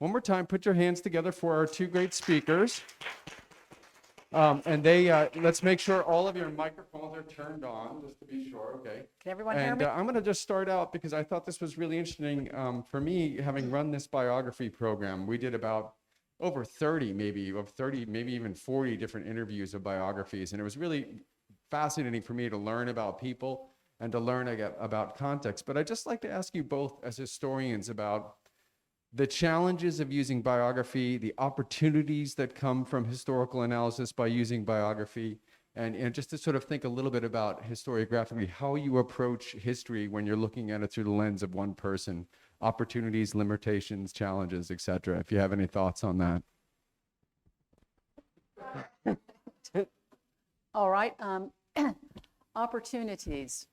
one more time, put your hands together for our two great speakers. And let's make sure all of your microphones are turned on, just to be sure, okay? Can everyone hear me? I'm going to just start out because I thought this was really interesting. For me, having run this biography program, we did about over 30, maybe even 40 different interviews of biographies. And it was really fascinating for me to learn about people and to learn about context. But I'd just like to ask you both as historians about the challenges of using biography, the opportunities that come from historical analysis by using biography, and just to sort of think a little bit about historiographically how you approach history when you're looking at it through the lens of one person, opportunities, limitations, challenges, etc. If you have any thoughts on that. All right. Opportunities.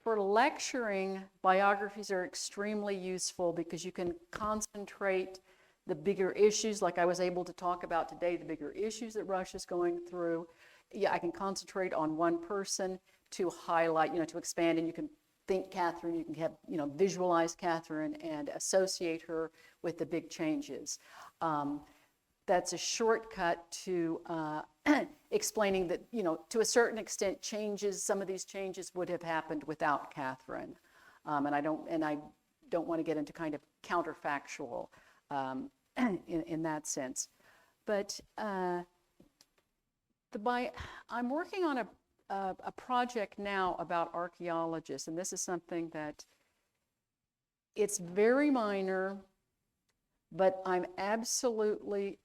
For lecturing, biographies are extremely useful because you can concentrate the bigger issues, like I was able to talk about today, the bigger issues that Russia's going through. Yeah, I can concentrate on one person to highlight, to expand, and you can think Catherine, you can have, visualize Catherine and associate her with the big changes. That's a shortcut to explaining that, to a certain extent, some of these changes would have happened without Catherine. And I don't want to get into kind of counterfactual in that sense. But I'm working on a project now about archaeologists, and this is something that it's very minor, but I'm absolutely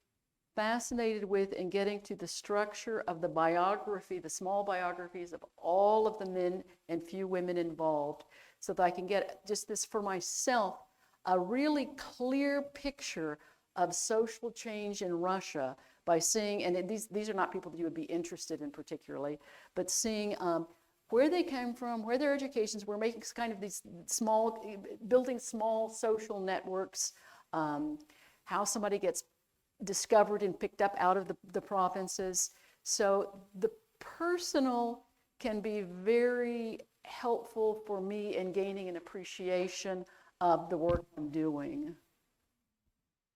fascinated with in getting to the structure of the biography, the small biographies of all of the men and few women involved, so that I can get just this for myself, a really clear picture of social change in Russia by seeing, and these are not people that you would be interested in particularly, but seeing where they came from, where their educations were, making kind of these building small social networks, how somebody gets discovered and picked up out of the provinces. So the personal can be very helpful for me in gaining an appreciation of the work I'm doing.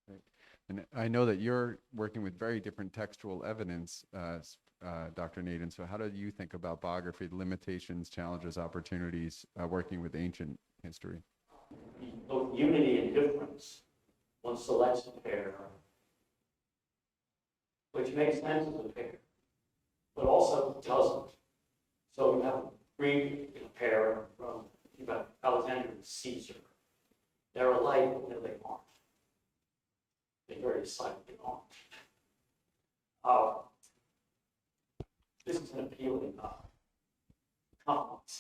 Right. And I know that you're working with very different textual evidence, Dr. Naiden. So how do you think about biography, the limitations, challenges, opportunities, working with ancient history? Both unity and difference, one selects a pair, which makes sense as a pair, but also doesn't. So you have a Greek pair from Alexander and Caesar. They're alike, but no, they aren't. They very decidedly aren't. This is an appealing conflict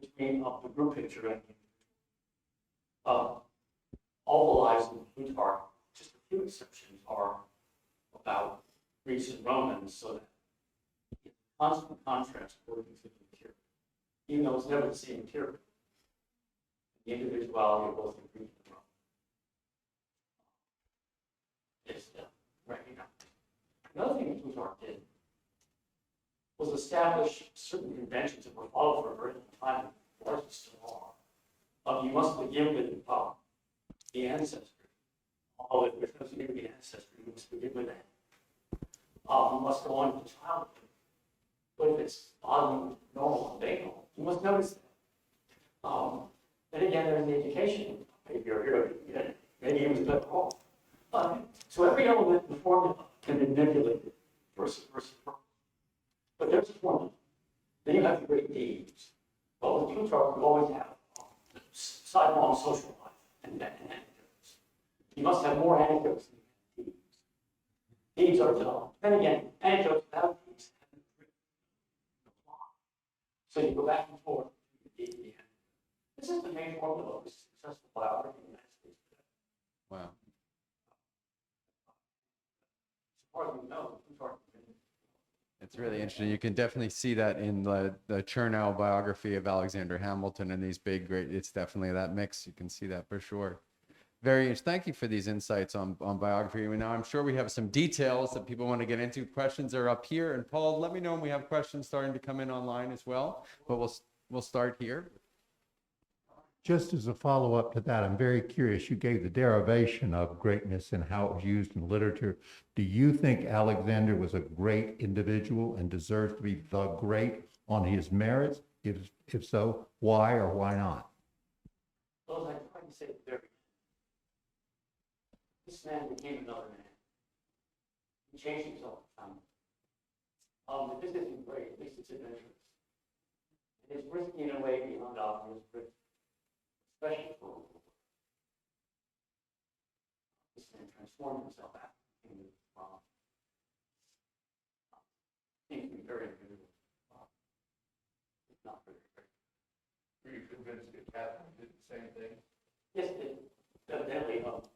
between the group picture and all the lives of Plutarch, just a few exceptions, are about Greeks and Romans, so that constant contrast working through the material, even though it's never the same material. The individuality of both the Greek and Roman is recognized. Another thing that Plutarch did was establish certain conventions that were followed for a very long time, and largely still are. You must begin with the ancestry. Although if there's no significant ancestry, you must begin with that. You must go on to childhood. But if it's oddly normal and banal, you must notice that. Then again, there's the education. Maybe you're here, maybe he was better off. So every element in the formula can be manipulated versus. But there's a formula. Then you have the great deeds. Well, with Plutarch, you always have sidelong social life and anecdotes. You must have more anecdotes than deeds. Deeds are dull. Then again, anecdotes without deeds have written. So you go back and forth between the deed and the anecdote. This is the main formula of a successful biography in the United States today. Wow. As far as we know, Plutarch. It's really interesting. You can definitely see that in the Chernow biography of Alexander Hamilton and these big, great, it's definitely that mix. You can see that for sure. Very interesting. Thank you for these insights on biography. Now, I'm sure we have some details that people want to get into. Questions are up here. And Paul, let me know when we have questions starting to come in online as well. But we'll start here. Just as a follow-up to that, I'm very curious. You gave the derivation of greatness and how it was used in literature. Do you think Alexander was a great individual and deserves to be the great on his merits? If so, why or why not? Well, as I tried to say at the very beginning, this man became another man. He changed himself. If this isn't great, at least it's adventurous. And it's risky in a way beyond obvious risk, especially for a little boy. This man transformed himself after he came to the prom. Seems to be very unusual. It's not very great. Were you convinced that Catherine did the same thing? Yes, evidently, because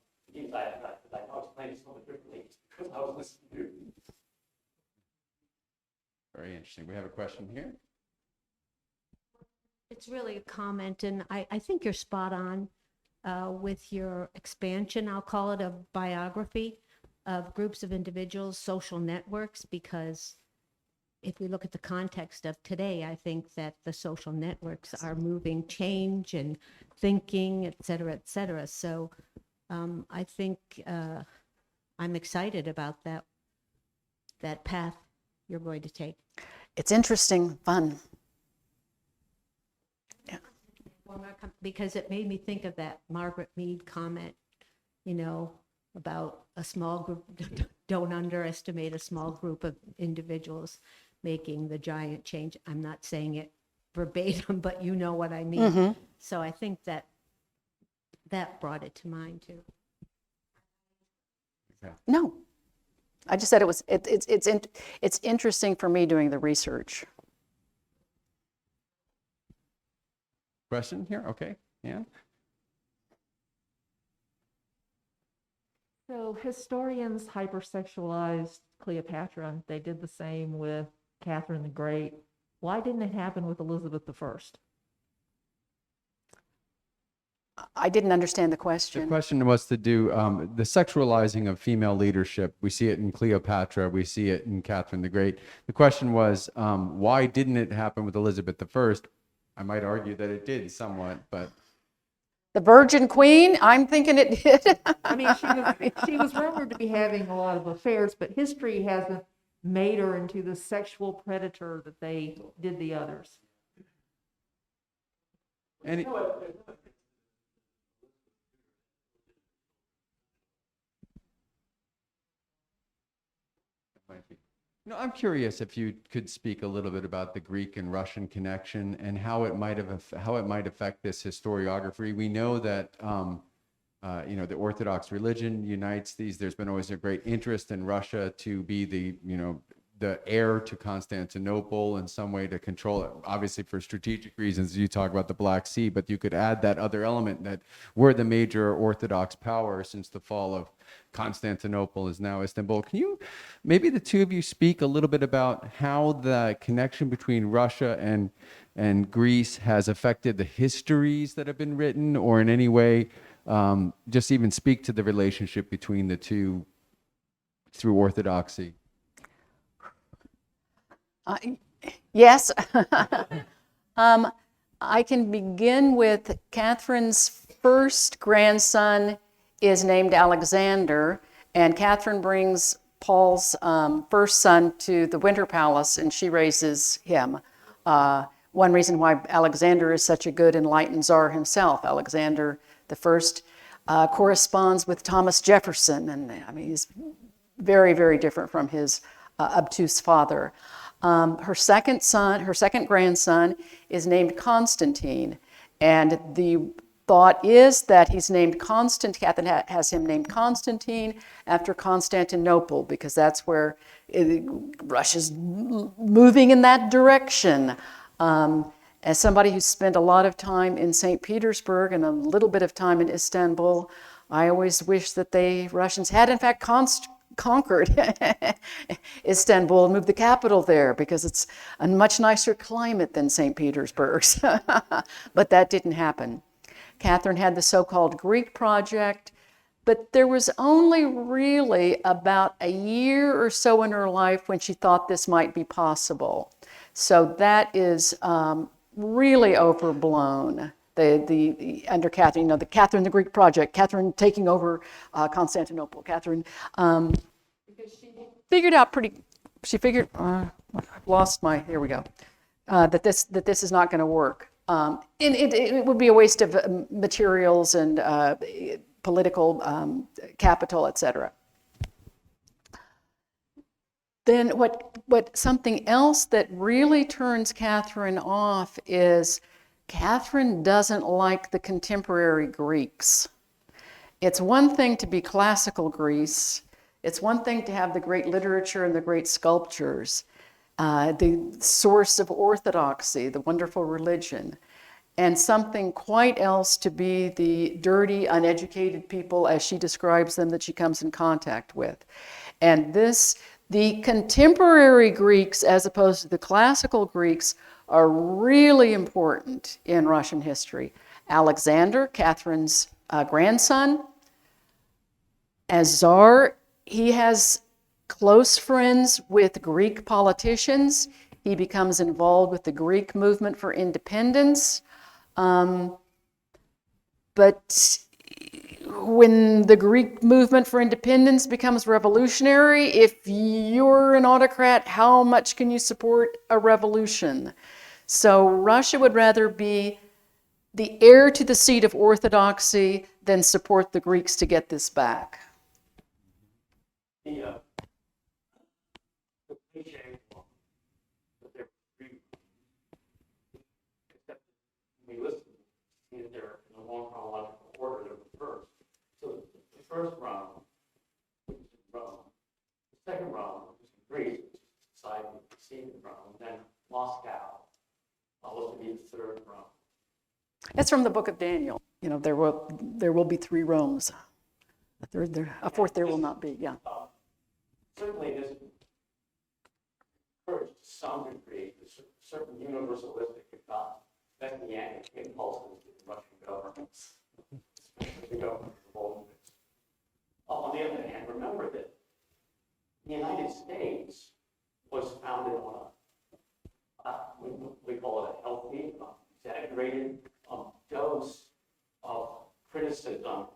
I know explain it so much differently because I was listening to you. Very interesting. We have a question here. It's really a comment, and I think you're spot on with your expansion, I'll call it, of biography of groups of individuals, social networks, because if we look at the context of today, I think that the social networks are moving change and thinking, et cetera, et cetera. So I think I'm excited about that path you're going to take. It's interesting, fun. Because it made me think of that Margaret Mead comment, about a small group. Don't underestimate a small group of individuals making the giant change. I'm not saying it verbatim, but you know what I mean. Mm-hmm. So I think that brought it to mind too. No, I just said it's interesting for me doing the research. Question here? Okay. Yeah. So historians hypersexualized Cleopatra. They did the same with Catherine the Great. Why didn't it happen with Elizabeth I? I didn't understand the The question. question was to do the sexualizing of female leadership. We see it in Cleopatra. We see it in Catherine the Great. The question was, why didn't it happen with Elizabeth I? I might argue that it did somewhat, but The Virgin Queen, I'm thinking it did. I mean, she was rumored to be having a lot of affairs, but history hasn't made her into the sexual predator that they did the others. any, might be. I'm curious if you could speak a little bit about the Greek and Russian connection and how it might affect this historiography. We know that the Orthodox religion unites these. There's been always a great interest in Russia to be the heir to Constantinople in some way, to control it, obviously for strategic reasons. You talk about the Black Sea, but you could add that other element that we're the major Orthodox power since the fall of Constantinople is now Istanbul. Can you, maybe the two of you, speak a little bit about how the connection between Russia and Greece has affected the histories that have been written, or in any way just even speak to the relationship between the two through Orthodoxy? Yes. I can begin with Catherine's first grandson is named Alexander, and Catherine brings Paul's first son to the Winter Palace, and she raises him. One reason why Alexander is such a good enlightened czar himself. Alexander the First corresponds with Thomas Jefferson, and I mean, he's very, very different from his obtuse father. Her second grandson is named Constantine, and the thought is that he's named Catherine has him named Constantine after Constantinople, because that's where Russia's moving in that direction. As somebody who spent a lot of time in St. Petersburg and a little bit of time in Istanbul, I always wish that Russians had in fact conquered Istanbul and moved the capital there, because it's a much nicer climate than St. Petersburg's. But that didn't happen. Catherine had the so-called Greek project, but there was only really about a year or so in her life when she thought this might be possible. So that is really overblown. under Catherine, the Catherine the Greek project, Catherine taking over Constantinople, Catherine, because she figured out I've lost my, here we go, that this is not going to work. And it would be a waste of materials and political capital, etc. Then what something else that really turns Catherine off is Catherine doesn't like the contemporary Greeks. It's one thing to be classical Greece. It's one thing to have the great literature and the great sculptures, the source of orthodoxy, the wonderful religion, and something quite else to be the dirty, uneducated people, as she describes them, that she comes in contact with. And the contemporary Greeks, as opposed to the classical Greeks, are really important in Russian history. Alexander, Catherine's grandson, as Tsar, he has close friends with Greek politicians. He becomes involved with the Greek movement for independence. But when the Greek movement for independence becomes revolutionary, if you're an autocrat, how much can you support a revolution? So Russia would rather be the heir to the seat of orthodoxy than support the Greeks to get this back. The cliche one, that they're free, except when we listen, see that they're in a long chronological order, they're the first. So the first round, which is Rome, the second round, which is Greece, which is Poseidon, the second round, then Moscow, was to be the third round. That's from the book of Daniel. There will be 3 Romes. A fourth there will not be, yeah. Certainly this encouraged to some degree a certain universalistic, if not messianic impulses in Russian governments, especially the government of the Bolsheviks. On the other hand, remember that the United States was founded on we call it a healthy, exaggerated dose of criticism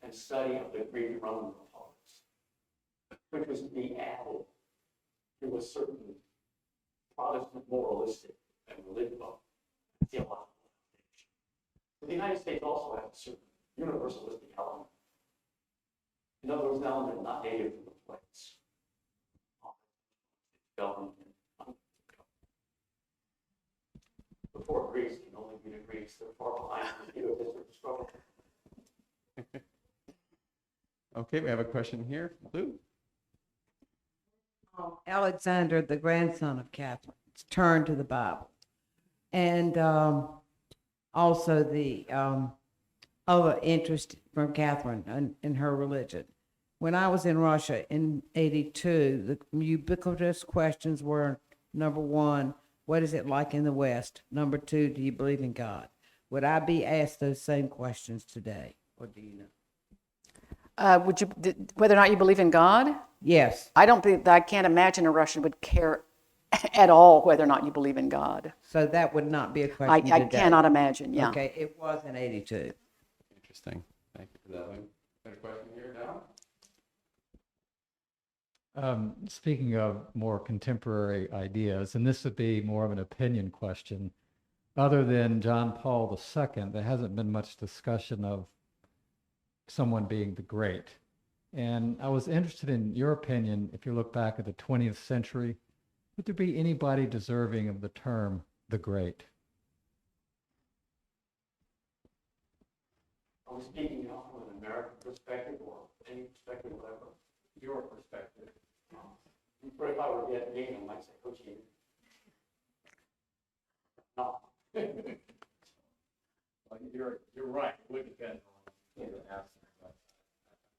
and study of the Greek and Roman republics, which was to be added to a certain Protestant moralistic and theological foundation. The United States also has a certain universalistic element. In other words, an element not native to the place. Before Greece can only be the Greeks, they're far behind the egotistic struggle. Okay, we have a question here. Lou? Alexander, the grandson of Catherine, turned to the Bible. And also the other interest from Catherine in her religion. When I was in Russia in '82, the ubiquitous questions were, number 1, what is it like in the West? Number 2, do you believe in God? Would I be asked those same questions today, or do you know? Whether or not you believe in God? Yes. I can't imagine a Russian would care at all whether or not you believe in God. So that would not be a question I today. cannot imagine, yeah. Okay, it was in '82. Interesting. Thank you for that, Lou. Got a question here now? Speaking of more contemporary ideas, and this would be more of an opinion question, other than John Paul II, there hasn't been much discussion of someone being the great. And I was interested in your opinion, if you look back at the 20th century, would there be anybody deserving of the term the great? Are we speaking now from an American perspective or any perspective, whatever? Your perspective. Or if I were Vietnamese, I might say, Ho Chi Minh. No. Well, you're right. It would depend on the accent. But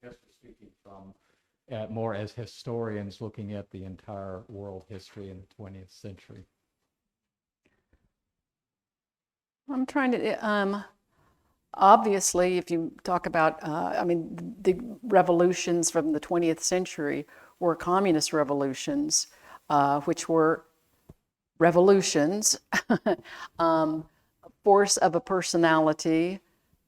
I guess we're speaking from More as historians looking at the entire world history in the 20th century. I'm trying to, obviously, if you talk about, the revolutions from the 20th century were communist revolutions, which were revolutions. force of a personality,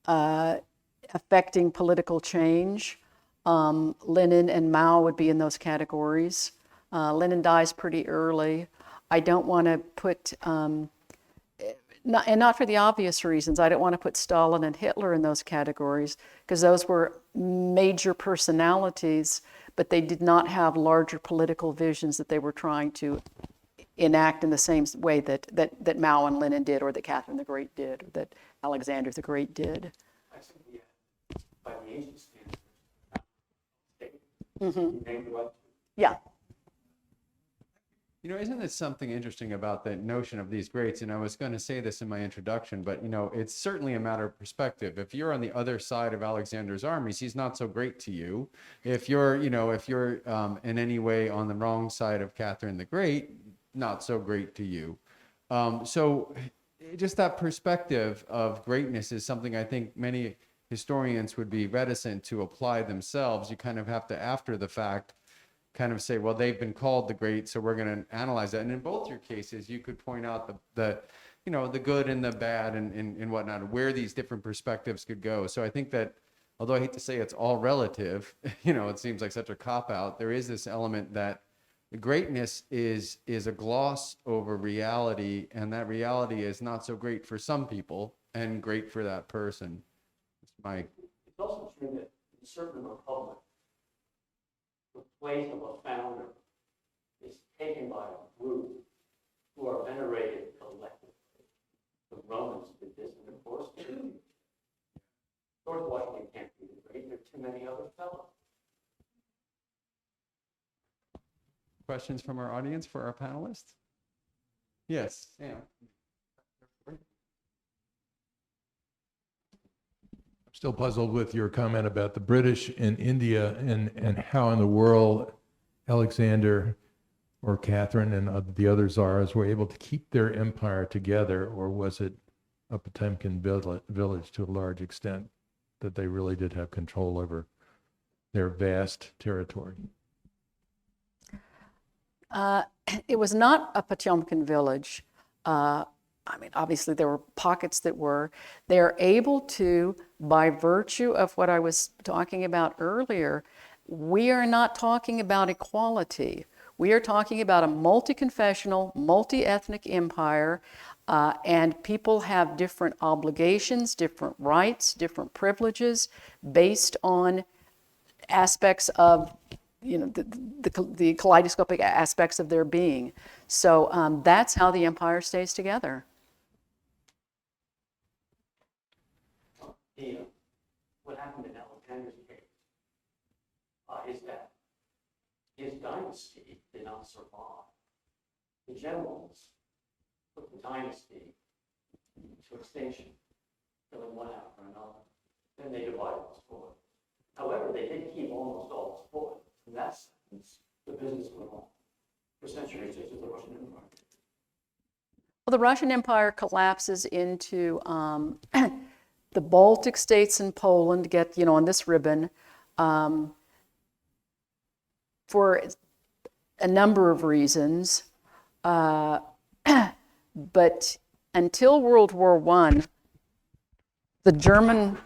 affecting political change. Lenin and Mao would be in those categories. Lenin dies pretty early. I don't want to put, not for the obvious reasons, I don't want to put Stalin and Hitler in those categories, because those were major personalities, but they did not have larger political visions that they were trying to enact in the same way that Mao and Lenin did, or that Catherine the Great did, or that Alexander the Great did. I think we had, by the ancient standards, Yeah. You know, isn't there something interesting about the notion of these greats? And I was going to say this in my introduction, but, you know, it's certainly a matter of perspective. If you're on the other side of Alexander's armies, he's not so great to you. If you're, you know, if you're in any way on the wrong side of Catherine the Great, not so great to you. So just that perspective of greatness is something I think many historians would be reticent to apply themselves. You kind of have to, after the fact, kind of say, well, they've been called the great, so we're going to analyze that. And in both your cases, you could point out the you know, the good and the bad and whatnot, where these different perspectives could go. So I think that, although I hate to say it's all relative, you know, it seems like such a cop-out, there is this element that greatness is a gloss over reality, and that reality is not so great for some people and great for that person. It's my... It's also true that in certain republics, the place of a founder is taken by a group who are venerated collectively. The Romans did this, and of course, George Washington can't be the great. There are too many other fellows. Questions from our audience for our panelists? Yes, Sam. Still puzzled with your comment about the British in India and how in the world Alexander or Catherine and the other czars were able to keep their empire together, or was it a Potemkin village to a large extent that they really did have control over their vast territory? It was not a Potemkin village. I mean, obviously there were pockets that were. They're able to, by virtue of what I was talking about earlier, we are not talking about equality. We are talking about a multi-confessional, multi-ethnic empire, and people have different obligations, different rights, different privileges based on aspects of, you know, the kaleidoscopic aspects of their being. So that's how the empire stays together. What happened in Alexander's case is that his dynasty did not survive. The generals put the dynasty to extinction, killing one after another. Then they divided the spoil. However, they did keep almost all the spoil. In that sense, the business went on for centuries into the Russian Empire. Well, the Russian Empire collapses into the Baltic states and Poland get, you know, on this ribbon for a number of reasons. But until World War I, the German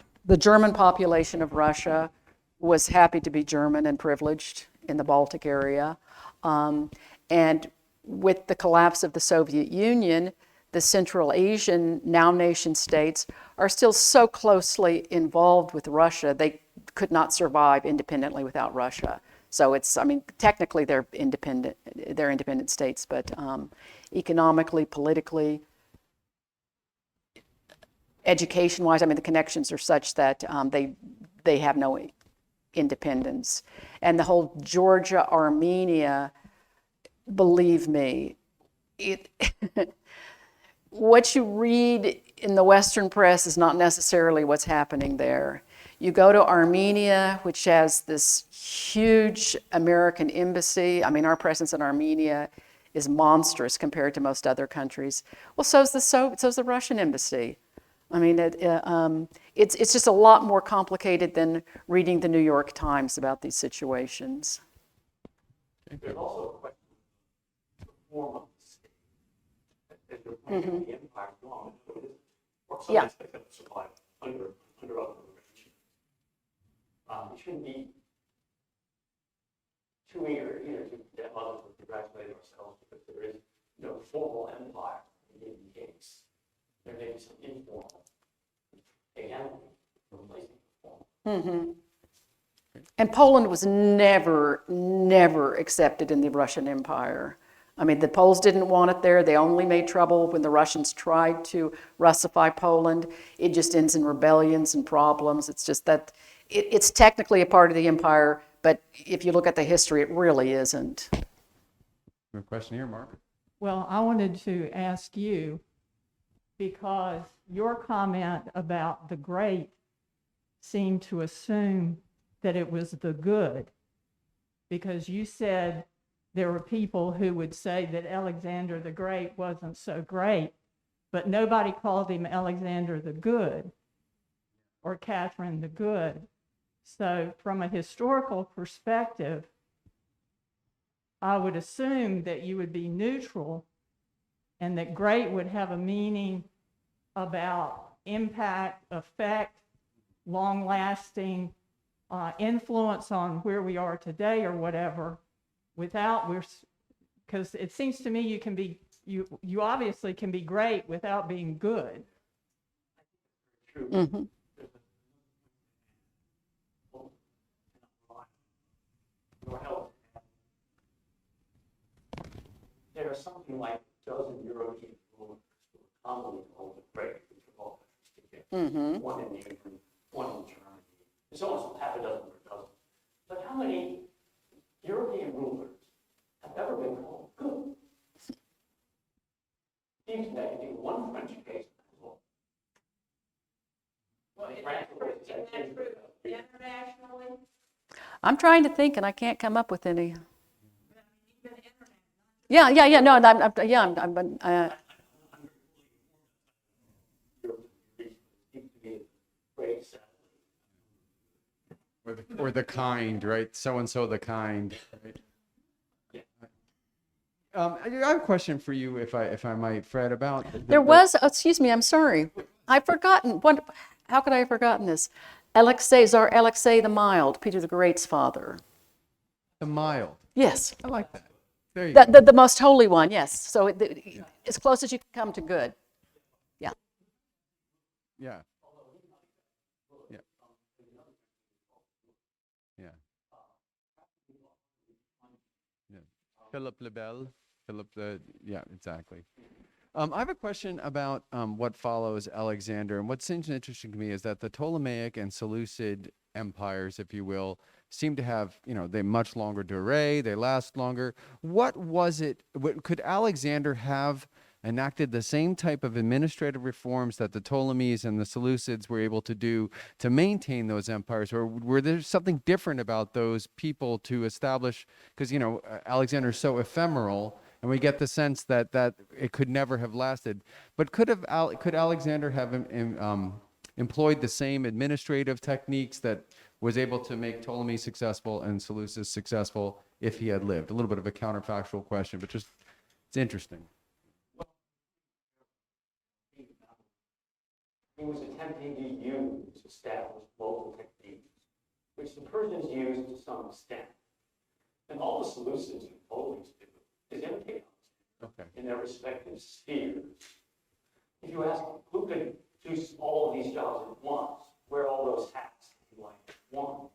population of Russia was happy to be German and privileged in the Baltic area. And with the collapse of the Soviet Union, the Central Asian, now nation states, are still so closely involved with Russia, they could not survive independently without Russia. So it's, I mean, technically they're independent states, but economically, politically, education-wise, I mean, the connections are such that they have no independence. And the whole Georgia, Armenia, believe me, what you read in the Western press is not necessarily what's happening there. You go to Armenia, which has this huge American embassy. I mean, our presence in Armenia is monstrous compared to most other countries. Well, so's the Russian embassy. I mean, it's just a lot more complicated than reading the New York Times about these situations. There's also a question of the form of the state. As you're pointing out, the empire is long. or some Yeah. aspect of survival under other arrangements. We shouldn't be too eager either to get others to congratulate ourselves because there is no formal empire in any case. There may be some informal, again, replacing the formal. And Poland was never accepted in the Russian Empire. I mean, the Poles didn't want it there. They only made trouble when the Russians tried to Russify Poland. It just ends in rebellions and problems. It's just that it's technically a part of the empire, but if you look at the history, it really isn't. A question here, Mark. Well, I wanted to ask you, because your comment about the great seemed to assume that it was the good, because you said there were people who would say that Alexander the Great wasn't so great, but nobody called him Alexander the Good or Catherine the Good. So from a historical perspective, I would assume that you would be neutral and that great would have a meaning about impact, effect, long-lasting influence on where we are today or whatever, because it seems to me you obviously can be great without being good. Mhm. Your health. There are something like a dozen European rulers who are commonly called the Great, which are all together. One in England, one in Germany. There's almost half a dozen or a dozen. But how many European rulers have ever been called good? Seems that you think one French case. Internationally? I'm trying to think, and I can't come up with any. Yeah, no, Or the kind, right? So-and-so the kind. Right? I have a question for you, if I might, Fred, about There was, excuse me, I'm sorry. I've forgotten. How could I have forgotten this? Czar Alexei the Mild, Peter the Great's father. the mild. Yes, I like that. There you go. the most holy one, yes. So as close as you can come to good. Yeah. Yeah. Yeah. Yeah. Yeah. Philip le Bel. Yeah, exactly. I have a question about what follows Alexander. And what seems interesting to me is that the Ptolemaic and Seleucid empires, if you will, seem to have, they much longer durée, they last longer. What was it, could Alexander have enacted the same type of administrative reforms that the Ptolemies and the Seleucids were able to do to maintain those empires? Or were there something different about those people to establish, because, Alexander is so ephemeral, and we get the sense that it could never have lasted. But could Alexander have employed the same administrative techniques that was able to make Ptolemy successful and Seleucus successful if he had lived? A little bit of a counterfactual question, but just it's interesting. He was attempting to use established local techniques, which the Persians used to some extent. And all the Seleucids and Ptolemies do is imitate Okay. in their respective spheres. If you ask who could do all of these jobs at once, wear all those hats like at once,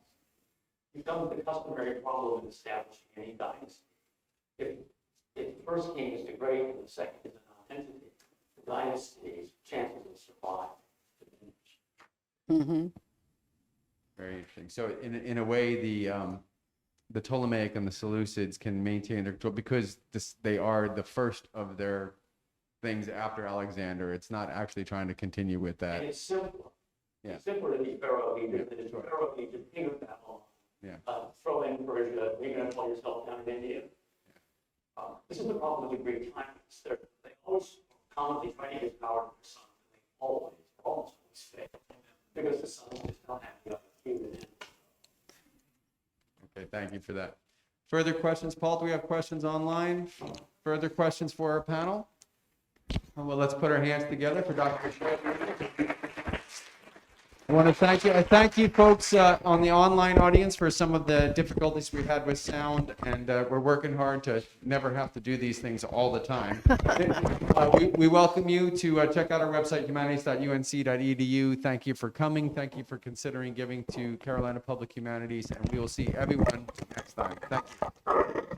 you come to the customary problem of establishing any dynasty. If the first king is the great and the second is a non-entity, the dynasty's chances of survival diminish. Very interesting. So in a way, the Ptolemaic and the Seleucids can maintain their control because they are the first of their things after Alexander. It's not actually trying to continue with that. And it's simpler. Yeah. It's simpler to be Pharaoh of Egypt than it is Pharaoh of Egypt, king of Babylon. Yeah. Throw in Persia, you're going to call yourself down in India. This is the problem with the Greek tyrants. They always commonly try to use power to their son. They almost always fail because the son is not happy up with you. Okay, thank you for that. Further questions? Paul, do we have questions online? Further questions for our panel? Well, let's put our hands together for Dr. Schroeder. I want to thank you. I thank you folks on the online audience for some of the difficulties we had with sound, and we're working hard to never have to do these things all the time. We welcome you to check out our website, humanities.unc.edu. Thank you for coming. Thank you for considering giving to Carolina Public Humanities, and we will see everyone next time. Thank you.